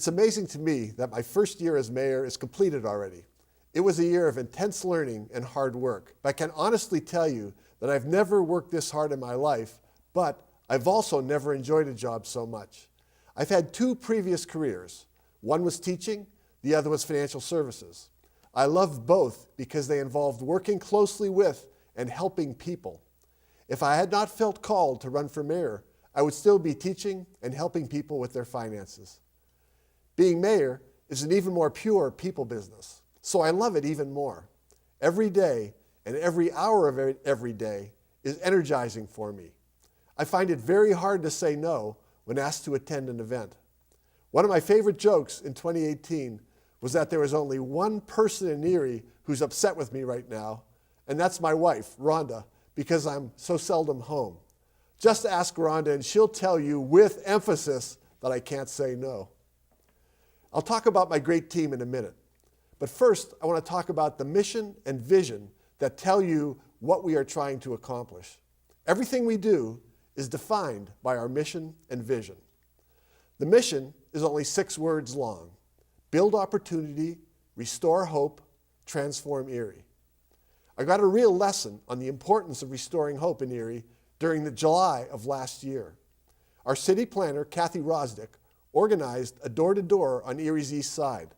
It's amazing to me that my first year as mayor is completed already. It was a year of intense learning and hard work, but I can honestly tell you that I've never worked this hard in my life, but I've also never enjoyed a job so much. I've had 2 previous careers. One was teaching, the other was financial services. I love both because they involved working closely with and helping people. If I had not felt called to run for mayor, I would still be teaching and helping people with their finances. Being mayor is an even more pure people business, so I love it even more. Every day and every hour of every day is energizing for me. I find it very hard to say no when asked to attend an event. One of my favorite jokes in 2018 was that there was only one person in Erie who's upset with me right now, and that's my wife, Rhonda, because I'm so seldom home. Just ask Rhonda and she'll tell you with emphasis that I can't say no. I'll talk about my great team in a minute, but first I want to talk about the mission and vision that tell you what we are trying to accomplish. Everything we do is defined by our mission and vision. The mission is only 6 words long: build opportunity, restore hope, transform Erie. I got a real lesson on the importance of restoring hope in Erie during the July of last year. Our city planner, Kathy Rosdick, organized a door-to-door on Erie's east side.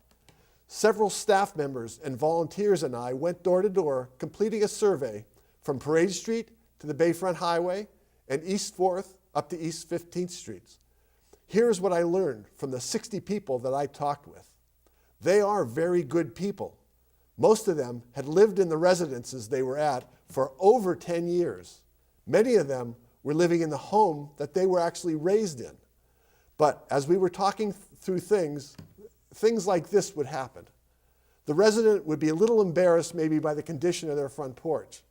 Several staff members and volunteers and I went door-to-door, completing a survey from Parade Street to the Bayfront Highway and East 4th up to East 15th Streets. Here's what I learned from the 60 people that I talked with. They are very good people. Most of them had lived in the residences they were at for over 10 years. Many of them were living in the home that they were actually raised in. But as we were talking through things like this would happen. The resident would be a little embarrassed maybe by the condition of their front porch.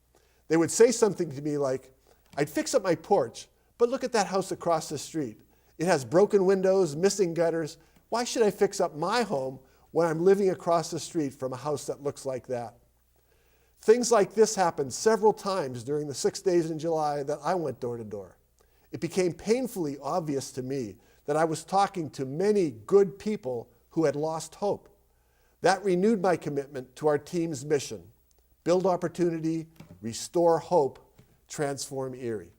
They would say something to me like, "I'd fix up my porch, but look at that house across the street. It has broken windows, missing gutters. Why should I fix up my home when I'm living across the street from a house that looks like that?" Things like this happened several times during the 6 days in July that I went door to door. It became painfully obvious to me that I was talking to many good people who had lost hope. That renewed my commitment to our team's mission: build opportunity, restore hope, transform Erie.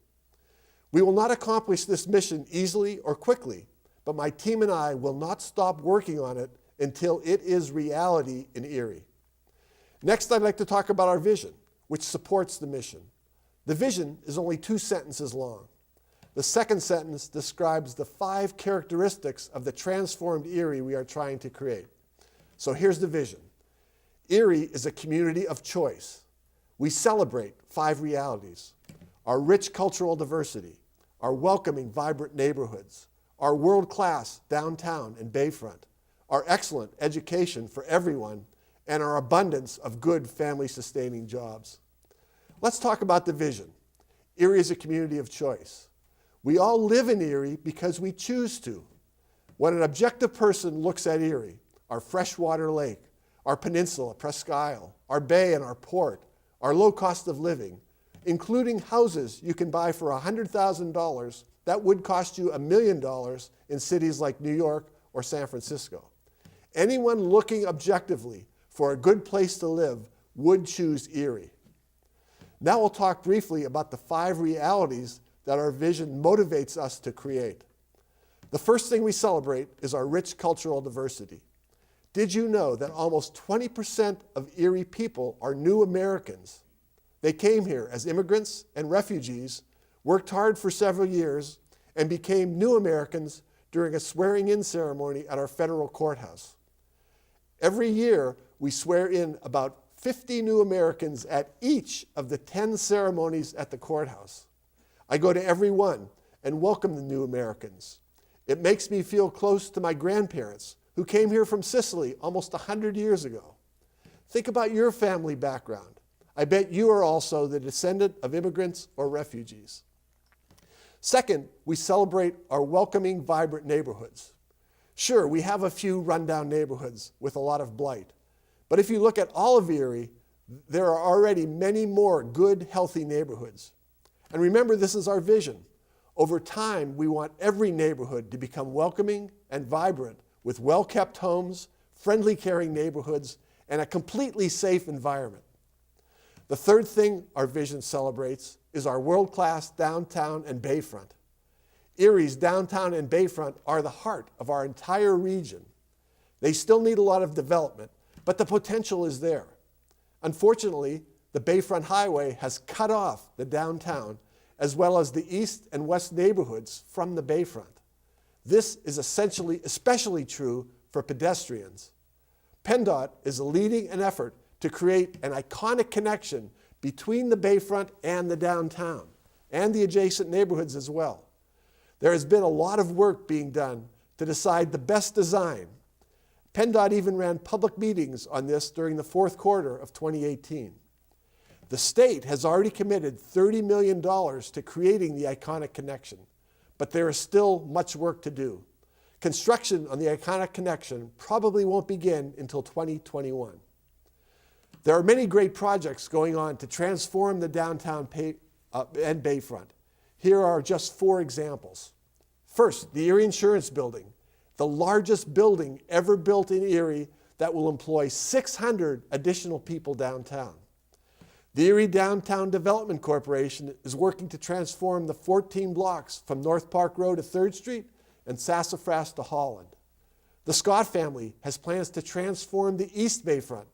We will not accomplish this mission easily or quickly, but my team and I will not stop working on it until it is reality in Erie. Next, I'd like to talk about our vision, which supports the mission. The vision is only 2 sentences long. The second sentence describes the 5 characteristics of the transformed Erie we are trying to create. So here's the vision. Erie is a community of choice. We celebrate 5 realities: our rich cultural diversity, our welcoming, vibrant neighborhoods, our world-class downtown and bayfront, our excellent education for everyone, and our abundance of good family-sustaining jobs. Let's talk about the vision. Erie is a community of choice. We all live in Erie because we choose to. When an objective person looks at Erie, our freshwater lake, our peninsula, Presque Isle, our bay and our port, our low cost of living, including houses you can buy for $100,000 that would cost you $1 million in cities like New York or San Francisco. Anyone looking objectively for a good place to live would choose Erie. Now we'll talk briefly about the 5 realities that our vision motivates us to create. The first thing we celebrate is our rich cultural diversity. Did you know that almost 20% of Erie people are new Americans? They came here as immigrants and refugees, worked hard for several years, and became new Americans during a swearing-in ceremony at our federal courthouse. Every year, we swear in about 50 new Americans at each of the 10 ceremonies at the courthouse. I go to every one and welcome the new Americans. It makes me feel close to my grandparents who came here from Sicily almost 100 years ago. Think about your family background. I bet you are also the descendant of immigrants or refugees. Second, we celebrate our welcoming, vibrant neighborhoods. Sure, we have a few rundown neighborhoods with a lot of blight. But if you look at all of Erie, there are already many more good, healthy neighborhoods. And remember, this is our vision. Over time, we want every neighborhood to become welcoming and vibrant with well-kept homes, friendly, caring neighborhoods, and a completely safe environment. The third thing our vision celebrates is our world-class downtown and bayfront. Erie's downtown and bayfront are the heart of our entire region. They still need a lot of development, but the potential is there. Unfortunately, the Bayfront Highway has cut off the downtown as well as the east and west neighborhoods from the bayfront. This is especially true for pedestrians. PennDOT is leading an effort to create an iconic connection between the bayfront and the downtown, and the adjacent neighborhoods as well. There has been a lot of work being done to decide the best design. PennDOT even ran public meetings on this during the fourth quarter of 2018. The state has already committed $30 million to creating the iconic connection, but there is still much work to do. Construction on the iconic connection probably won't begin until 2021. There are many great projects going on to transform the downtown and bayfront. Here are just 4 examples. First, the Erie Insurance Building, the largest building ever built in Erie that will employ 600 additional people downtown. The Erie Downtown Development Corporation is working to transform the 14 blocks from North Park Road to 3rd Street and Sassafras to Holland. The Scott family has plans to transform the East Bayfront.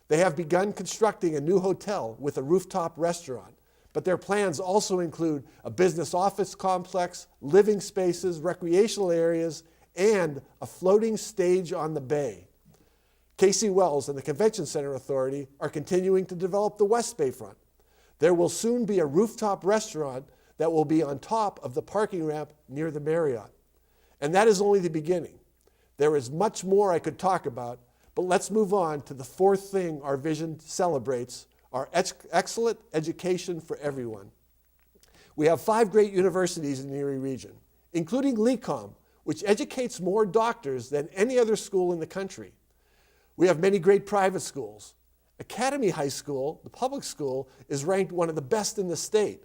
They have begun constructing a new hotel with a rooftop restaurant, but their plans also include a business office complex, living spaces, recreational areas, and a floating stage on the bay. Casey Wells and the Convention Center Authority are continuing to develop the West Bayfront. There will soon be a rooftop restaurant that will be on top of the parking ramp near the Marriott. And that is only the beginning. There is much more I could talk about, but let's move on to the 4th thing our vision celebrates, our excellent education for everyone. We have 5 great universities in the Erie region, including LECOM, which educates more doctors than any other school in the country. We have many great private schools. Academy High School, the public school, is ranked one of the best in the state.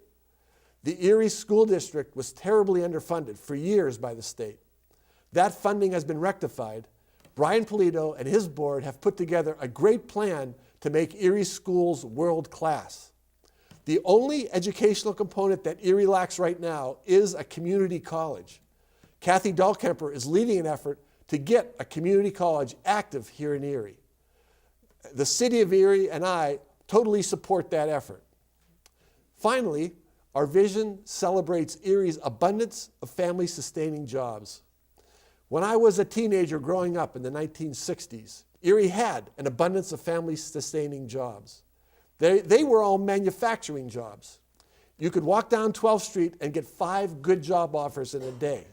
The Erie School District was terribly underfunded for years by the state. That funding has been rectified. Brian Polito and his board have put together a great plan to make Erie schools world-class. The only educational component that Erie lacks right now is a community college. Kathy Dahlkemper is leading an effort to get a community college active here in Erie. The city of Erie and I totally support that effort. Finally, our vision celebrates Erie's abundance of family-sustaining jobs. When I was a teenager growing up in the 1960s, Erie had an abundance of family-sustaining jobs. They were all manufacturing jobs. You could walk down 12th Street and get 5 good job offers in a day.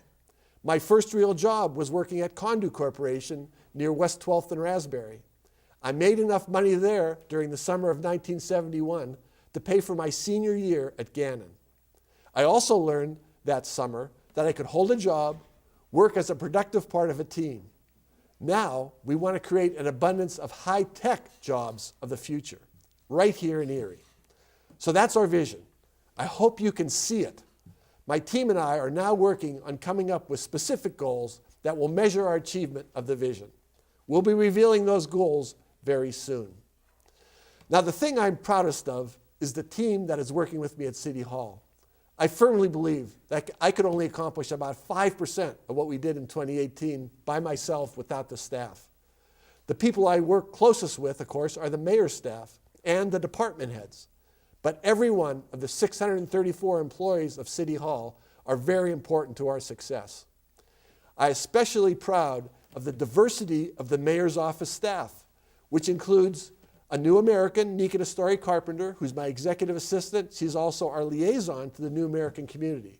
My first real job was working at Condu Corporation near West 12th and Raspberry. I made enough money there during the summer of 1971 to pay for my senior year at Gannon. I also learned that summer that I could hold a job, work as a productive part of a team. Now, we want to create an abundance of high-tech jobs of the future, right here in Erie. So that's our vision. I hope you can see it. My team and I are now working on coming up with specific goals that will measure our achievement of the vision. We'll be revealing those goals very soon. Now, the thing I'm proudest of is the team that is working with me at City Hall. I firmly believe that I could only accomplish about 5% of what we did in 2018 by myself without the staff. The people I work closest with, of course, are the mayor's staff and the department heads. But every one of the 634 employees of City Hall are very important to our success. I'm especially proud of the diversity of the mayor's office staff, which includes a new American, Nika Story Carpenter, who's my executive assistant. She's also our liaison to the New American community.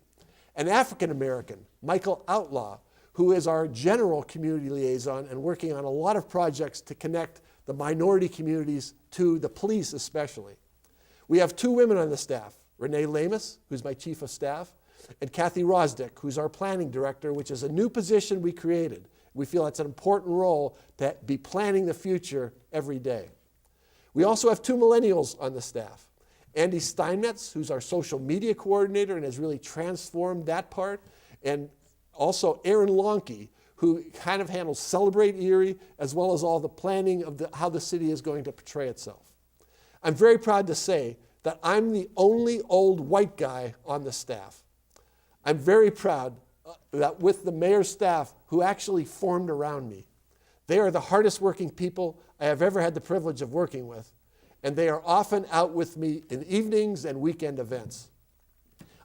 An African American, Michael Outlaw, who is our general community liaison and working on a lot of projects to connect the minority communities to the police especially. We have 2 women on the staff, Renee Lamus, who's my chief of staff, and Kathy Rosdick, who's our planning director, which is a new position we created. We feel it's an important role to be planning the future every day. We also have 2 millennials on the staff. Andy Steinmetz, who's our social media coordinator and has really transformed that part, and also Aaron Lonke, who kind of handles Celebrate Erie, as well as all the planning of how the city is going to portray itself. I'm very proud to say that I'm the only old white guy on the staff. I'm very proud that with the mayor's staff who actually formed around me. They are the hardest working people I have ever had the privilege of working with, and they are often out with me in evenings and weekend events.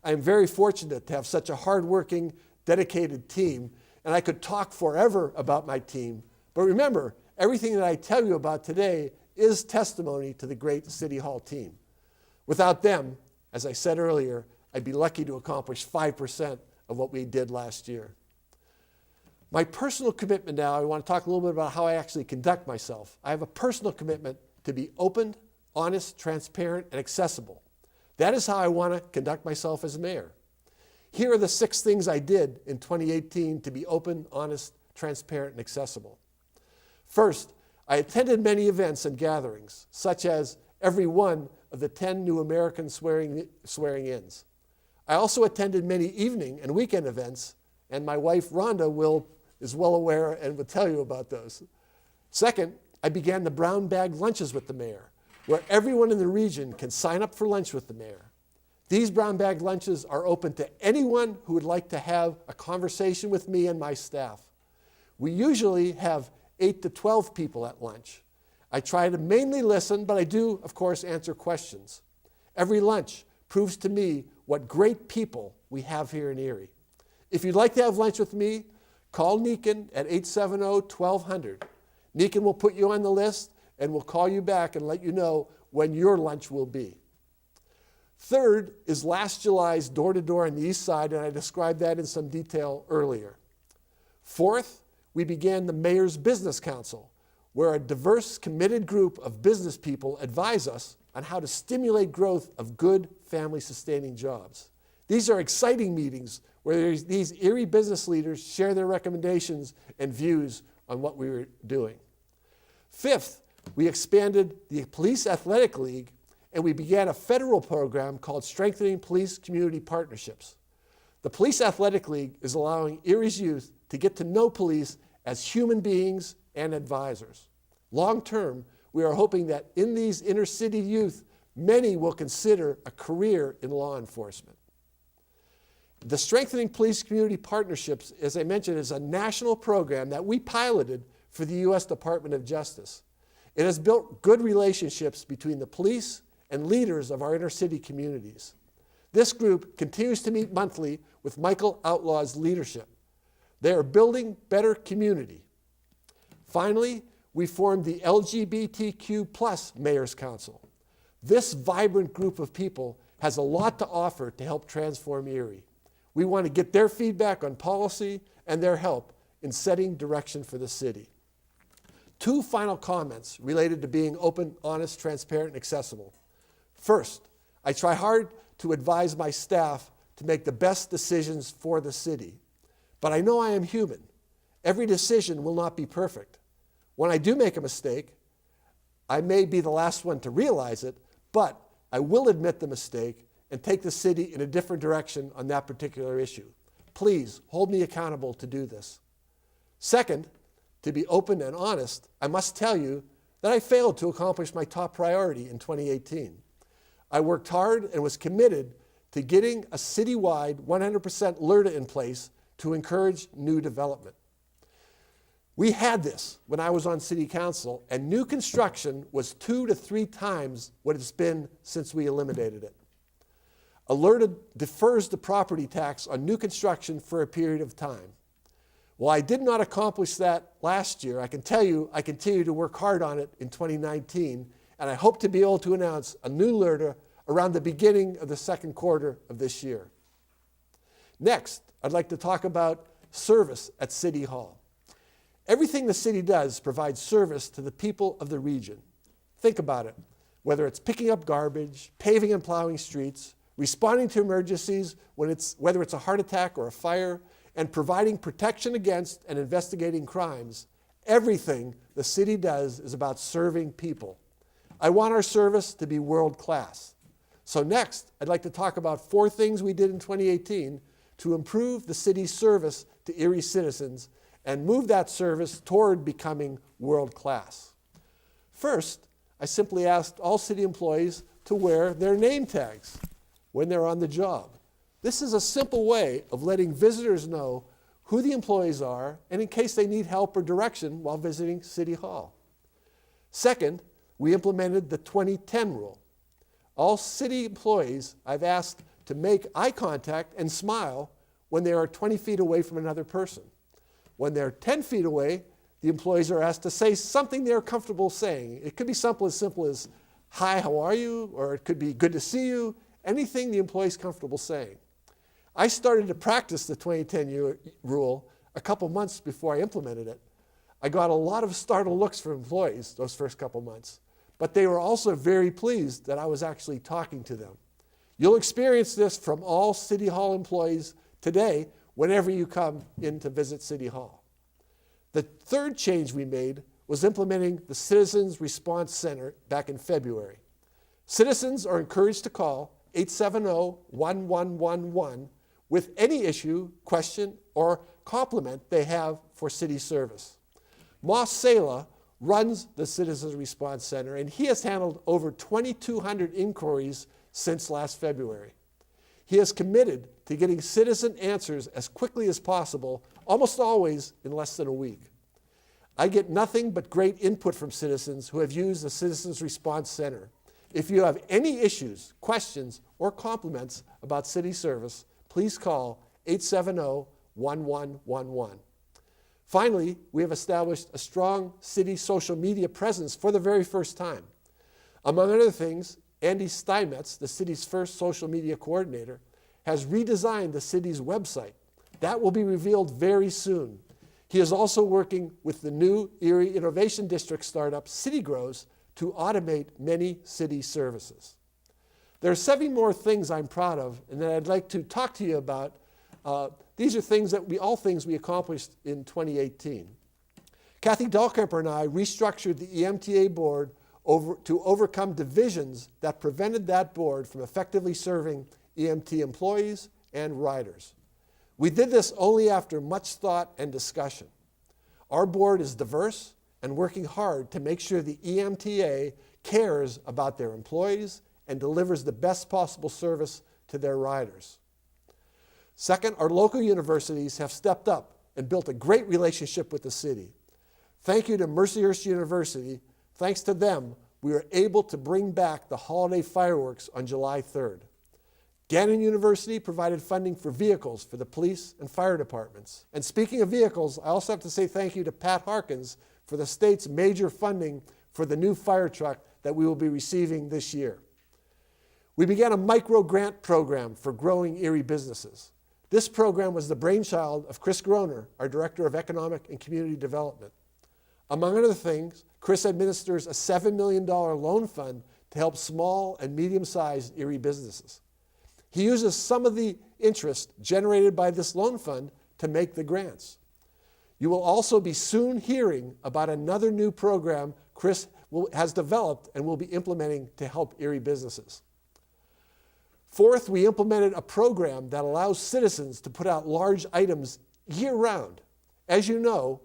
I am very fortunate to have such a hardworking, dedicated team, and I could talk forever about my team. But remember, everything that I tell you about today is testimony to the great City Hall team. Without them, as I said earlier, I'd be lucky to accomplish 5% of what we did last year. My personal commitment now, I want to talk a little bit about how I actually conduct myself. I have a personal commitment to be open, honest, transparent, and accessible. That is how I want to conduct myself as mayor. Here are the 6 things I did in 2018 to be open, honest, transparent, and accessible. First, I attended many events and gatherings, such as every one of the 10 new American swearing-ins. I also attended many evening and weekend events, and my wife, Rhonda, is well aware and will tell you about those. Second, I began the brown bag lunches with the mayor, where everyone in the region can sign up for lunch with the mayor. These brown bag lunches are open to anyone who would like to have a conversation with me and my staff. We usually have 8 to 12 people at lunch. I try to mainly listen, but I do, of course, answer questions. Every lunch proves to me what great people we have here in Erie. If you'd like to have lunch with me, call Nikin at 870-1200. Nikin will put you on the list, and we'll call you back and let you know when your lunch will be. Third is last July's door-to-door on the east side, and I described that in some detail earlier. Fourth, we began the Mayor's Business Council, where a diverse, committed group of business people advise us on how to stimulate growth of good, family-sustaining jobs. These are exciting meetings where these Erie business leaders share their recommendations and views on what we were doing. Fifth, we expanded the Police Athletic League, and we began a federal program called Strengthening Police Community Partnerships. The Police Athletic League is allowing Erie's youth to get to know police as human beings and advisors. Long term, we are hoping that in these inner city youth, many will consider a career in law enforcement. The Strengthening Police Community Partnerships, as I mentioned, is a national program that we piloted for the U.S. Department of Justice. It has built good relationships between the police and leaders of our inner city communities. This group continues to meet monthly with Michael Outlaw's leadership. They are building better community. Finally, we formed the LGBTQ+ Mayor's Council. This vibrant group of people has a lot to offer to help transform Erie. We want to get their feedback on policy and their help in setting direction for the city. 2 final comments related to being open, honest, transparent, and accessible. First, I try hard to advise my staff to make the best decisions for the city. But I know I am human. Every decision will not be perfect. When I do make a mistake, I may be the last one to realize it, but I will admit the mistake and take the city in a different direction on that particular issue. Please hold me accountable to do this. Second, to be open and honest, I must tell you that I failed to accomplish my top priority in 2018. I worked hard and was committed to getting a citywide 100% LERTA in place to encourage new development. We had this when I was on city council, and new construction was 2 to 3 times what it's been since we eliminated it. LERTA defers the property tax on new construction for a period of time. While I did not accomplish that last year, I can tell you I continue to work hard on it in 2019, and I hope to be able to announce a new LERTA around the beginning of the second quarter of this year. Next, I'd like to talk about service at City Hall. Everything the city does provides service to the people of the region. Think about it, whether it's picking up garbage, paving and plowing streets, responding to emergencies, whether it's a heart attack or a fire, and providing protection against and investigating crimes. Everything the city does is about serving people. I want our service to be world class. So next, I'd like to talk about 4 things we did in 2018 to improve the city's service to Erie citizens and move that service toward becoming world-class. First, I simply asked all city employees to wear their name tags when they're on the job. This is a simple way of letting visitors know who the employees are and in case they need help or direction while visiting City Hall. Second, we implemented the 2010 rule. All city employees I've asked to make eye contact and smile when they are 20 feet away from another person. When they're 10 feet away, the employees are asked to say something they're comfortable saying. It could be simple as, hi, how are you? Or it could be, good to see you. Anything the employee's comfortable saying. I started to practice the 2010 rule a couple months before I implemented it. I got a lot of startled looks from employees those first couple months, but they were also very pleased that I was actually talking to them. You'll experience this from all City Hall employees today whenever you come in to visit City Hall. The third change we made was implementing the Citizens Response Center back in February. Citizens are encouraged to call 870-1111 with any issue, question, or compliment they have for city service. Moss Sala runs the Citizens Response Center, and he has handled over 2,200 inquiries since last February. He is committed to getting citizen answers as quickly as possible, almost always in less than a week. I get nothing but great input from citizens who have used the Citizens Response Center. If you have any issues, questions, or compliments about city service, please call 870-1111. Finally, we have established a strong city social media presence for the very first time. Among other things, Andy Steinmetz, the city's first social media coordinator, has redesigned the city's website. That will be revealed very soon. He is also working with the new Erie Innovation District startup City Grows to automate many city services. There are 7 more things I'm proud of and that I'd like to talk to you about. These are all things we accomplished in 2018. Kathy Dahlkemper and I restructured the EMTA board to overcome divisions that prevented that board from effectively serving EMT employees and riders. We did this only after much thought and discussion. Our board is diverse and working hard to make sure the EMTA cares about their employees and delivers the best possible service to their riders. Second, our local universities have stepped up and built a great relationship with the city. Thank you to Mercyhurst University. Thanks to them, we were able to bring back the holiday fireworks on July 3rd. Gannon University provided funding for vehicles for the police and fire departments. And speaking of vehicles, I also have to say thank you to Pat Harkins for the state's major funding for the new fire truck that we will be receiving this year. We began a micro-grant program for growing Erie businesses. This program was the brainchild of Chris Groner, our Director of Economic and Community Development. Among other things, Chris administers a $7 million loan fund to help small and medium-sized Erie businesses. He uses some of the interest generated by this loan fund to make the grants. You will also be soon hearing about another new program Chris has developed and will be implementing to help Erie businesses. Fourth, we implemented a program that allows citizens to put out large items year-round. As you know,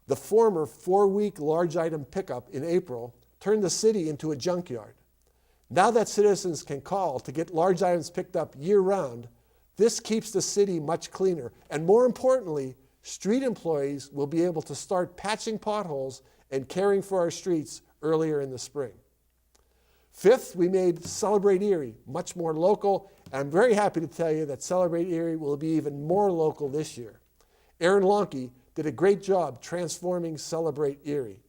the former 4-week large item pickup in April turned the city into a junkyard. Now that citizens can call to get large items picked up year-round, this keeps the city much cleaner. And more importantly, street employees will be able to start patching potholes and caring for our streets earlier in the spring. Fifth, we made Celebrate Erie much more local, and I'm very happy to tell you that Celebrate Erie will be even more local this year. Aaron Lonke did a great job transforming Celebrate Erie.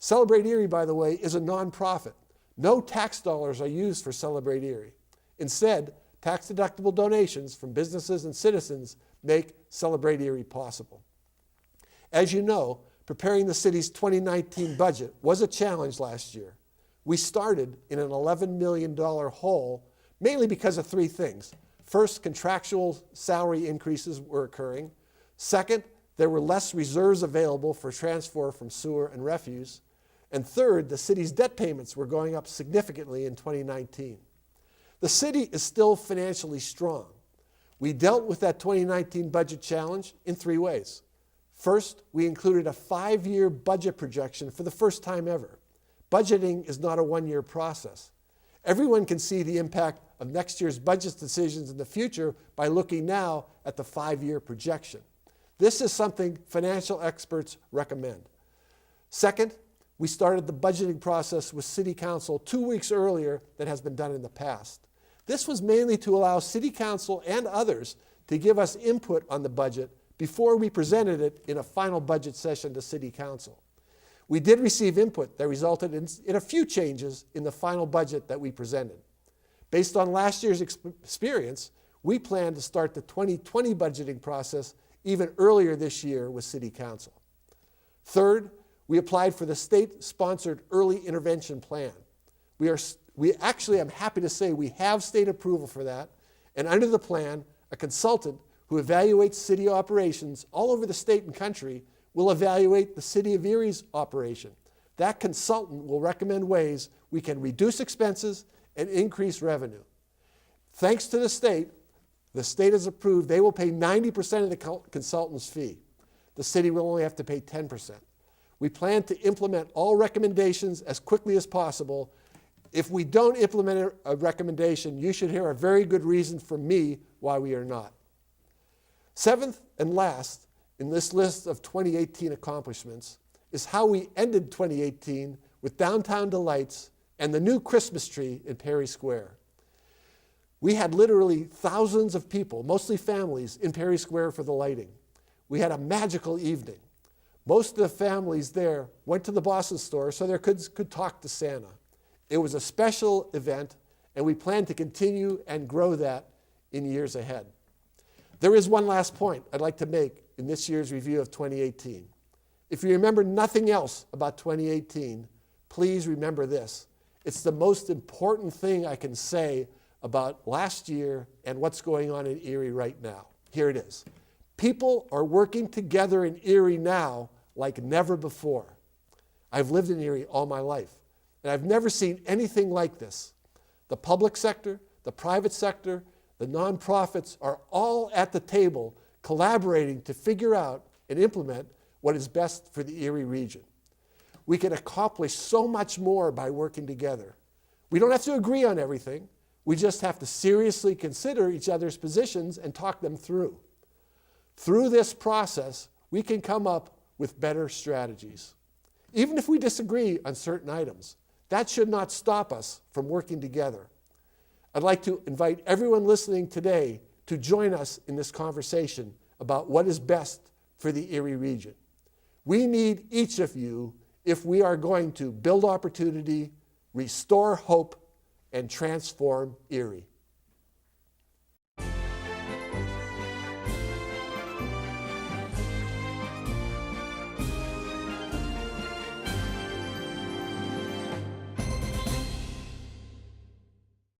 Celebrate Erie, by the way, is a nonprofit. No tax dollars are used for Celebrate Erie. Instead, tax-deductible donations from businesses and citizens make Celebrate Erie possible. As you know, preparing the city's 2019 budget was a challenge last year. We started in an $11 million hole, mainly because of 3 things. First, contractual salary increases were occurring. Second, there were less reserves available for transfer from sewer and refuse. And third, the city's debt payments were going up significantly in 2019. The city is still financially strong. We dealt with that 2019 budget challenge in 3 ways. First, we included a 5-year budget projection for the first time ever. Budgeting is not a one-year process. Everyone can see the impact of next year's budget decisions in the future by looking now at the 5-year projection. This is something financial experts recommend. Second, we started the budgeting process with City Council 2 weeks earlier than has been done in the past. This was mainly to allow City Council and others to give us input on the budget before we presented it in a final budget session to City Council. We did receive input that resulted in a few changes in the final budget that we presented. Based on last year's experience, we plan to start the 2020 budgeting process even earlier this year with City Council. Third, we applied for the state-sponsored early intervention plan. I'm happy to say we have state approval for that, and under the plan, a consultant who evaluates city operations all over the state and country will evaluate the City of Erie's operation. That consultant will recommend ways we can reduce expenses and increase revenue. Thanks to the state has approved they will pay 90% of the consultant's fee. The city will only have to pay 10%. We plan to implement all recommendations as quickly as possible. If we don't implement a recommendation, you should hear a very good reason from me why we are not. Seventh and last in this list of 2018 accomplishments is how we ended 2018 with downtown delights and the new Christmas tree in Perry Square. We had literally thousands of people, mostly families, in Perry Square for the lighting. We had a magical evening. Most of the families there went to the Boston store so their kids could talk to Santa. It was a special event, and we plan to continue and grow that in years ahead. There is one last point I'd like to make in this year's review of 2018. If you remember nothing else about 2018, please remember this. It's the most important thing I can say about last year and what's going on in Erie right now. Here it is. People are working together in Erie now like never before. I've lived in Erie all my life, and I've never seen anything like this. The public sector, the private sector, the nonprofits are all at the table collaborating to figure out and implement what is best for the Erie region. We can accomplish so much more by working together. We don't have to agree on everything. We just have to seriously consider each other's positions and talk them through. Through this process, we can come up with better strategies. Even if we disagree on certain items, that should not stop us from working together. I'd like to invite everyone listening today to join us in this conversation about what is best for the Erie region. We need each of you if we are going to build opportunity, restore hope, and transform Erie.